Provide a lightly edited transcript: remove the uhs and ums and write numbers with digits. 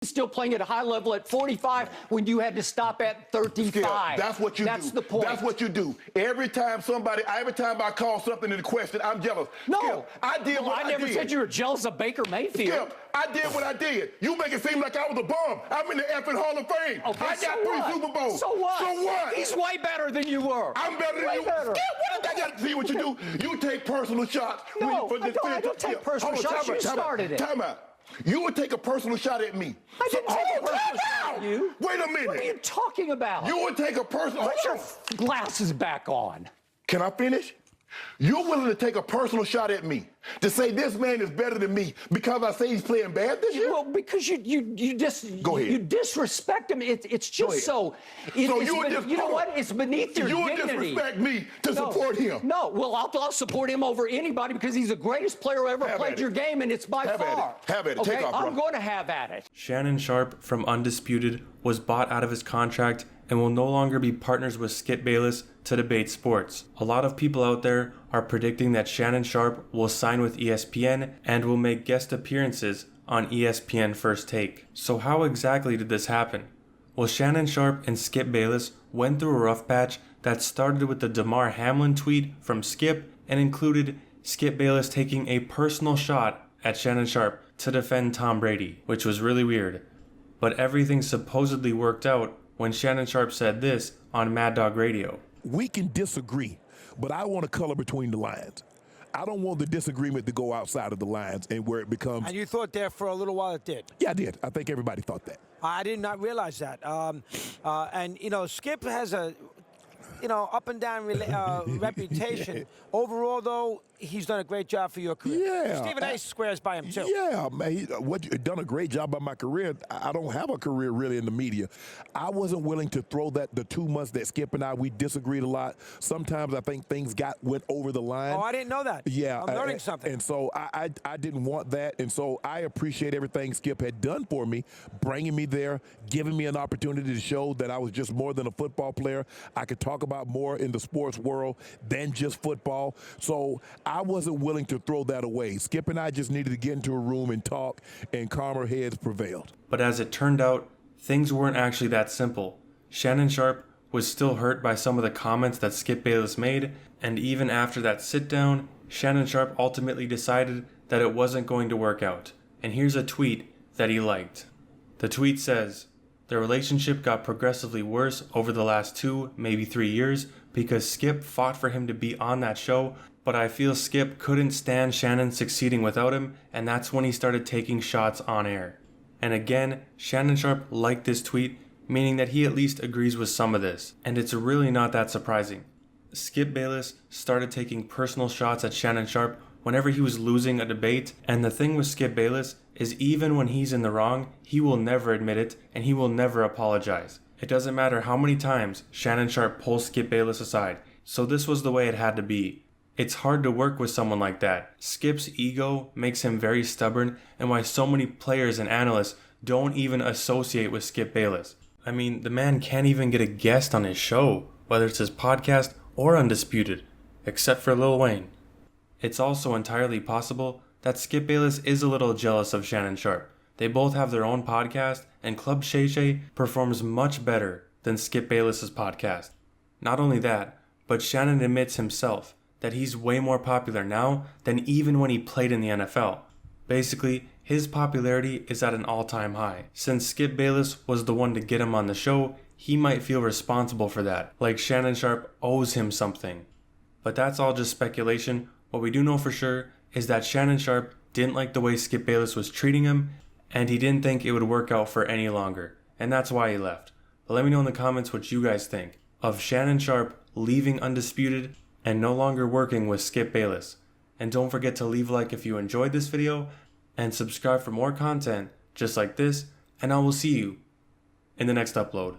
Still playing at a high level at 45 when you had to stop at 35. Skip, that's what you do. That's the point. That's what you do. Every time I call something into question, I'm jealous. No. Skip, I did what I did. I never said you were jealous of Baker Mayfield. Skip, I did what I did. You make it seem like I was a bum. I'm in the effing Hall of Fame. Okay, I got 3 Super Bowls. So what? So what? He's way better than you were. I'm better than you. Better. Skip, what I got to see what you do? You take personal shots. No, I don't take personal shots. You started it. Time out. You would take a personal shot at me. I didn't take a personal shot at you. Wait a minute. What are you talking about? You would take a personal... Put your glasses back on. Can I finish? You're willing to take a personal shot at me to say this man is better than me because I say he's playing bad this year? Well, because you disrespect him. It's just so. You know what? It's beneath your dignity. You would disrespect me to support him. No, well, I'll support him over anybody because he's the greatest player who ever played your game, and it's by far. Have at it. Okay, Take off, bro. I'm going to have at it. Shannon Sharpe from Undisputed was bought out of his contract and will no longer be partners with Skip Bayless to debate sports. A lot of people out there are predicting that Shannon Sharpe will sign with ESPN and will make guest appearances on ESPN First Take. So how exactly did this happen? Well, Shannon Sharpe and Skip Bayless went through a rough patch that started with the Damar Hamlin tweet from Skip and included Skip Bayless taking a personal shot at Shannon Sharpe to defend Tom Brady, which was really weird. But everything supposedly worked out when Shannon Sharpe said this on Mad Dog Radio. We can disagree, but I want to color between the lines. I don't want the disagreement to go outside of the lines and where it becomes... And you thought there for a little while it did? Yeah, I did. I think everybody thought that. I did not realize that. And, you know, Skip has a, up and down reputation. Overall, though, he's done a great job for your career. Yeah. Stephen A. swears by him, too. Yeah, man. He's done a great job by my career. I don't have a career really in the media. I wasn't willing to throw the 2 months that Skip and we disagreed a lot. Sometimes I think things went over the line. Oh, I didn't know that. Yeah. I'm learning something. And so I didn't want that. And so I appreciate everything Skip had done for me, bringing me there, giving me an opportunity to show that I was just more than a football player. I could talk about more in the sports world than just football. So I wasn't willing to throw that away. Skip and I just needed to get into a room and talk, and calmer heads prevailed. But as it turned out, things weren't actually that simple. Shannon Sharpe was still hurt by some of the comments that Skip Bayless made, and even after that sit-down, Shannon Sharpe ultimately decided that it wasn't going to work out. And here's a tweet that he liked. The tweet says, "The relationship got progressively worse over the last 2, maybe 3 years because Skip fought for him to be on that show, but I feel Skip couldn't stand Shannon succeeding without him, and that's when he started taking shots on air." And again, Shannon Sharpe liked this tweet, meaning that he at least agrees with some of this, and it's really not that surprising. Skip Bayless started taking personal shots at Shannon Sharpe whenever he was losing a debate, and the thing with Skip Bayless is even when he's in the wrong, he will never admit it, and he will never apologize. It doesn't matter how many times Shannon Sharpe pulls Skip Bayless aside, so this was the way it had to be. It's hard to work with someone like that. Skip's ego makes him very stubborn, and why so many players and analysts don't even associate with Skip Bayless. I mean, the man can't even get a guest on his show, whether it's his podcast or Undisputed, except for Lil Wayne. It's also entirely possible that Skip Bayless is a little jealous of Shannon Sharpe. They both have their own podcast, and Club Shay Shay performs much better than Skip Bayless's podcast. Not only that, but Shannon admits himself that he's way more popular now than even when he played in the NFL. Basically, his popularity is at an all-time high. Since Skip Bayless was the one to get him on the show, he might feel responsible for that, like Shannon Sharpe owes him something. But that's all just speculation. What we do know for sure is that Shannon Sharpe didn't like the way Skip Bayless was treating him, and he didn't think it would work out for any longer, and that's why he left. But let me know in the comments what you guys think of Shannon Sharpe leaving Undisputed and no longer working with Skip Bayless. And don't forget to leave a like if you enjoyed this video, and subscribe for more content just like this, and I will see you in the next upload.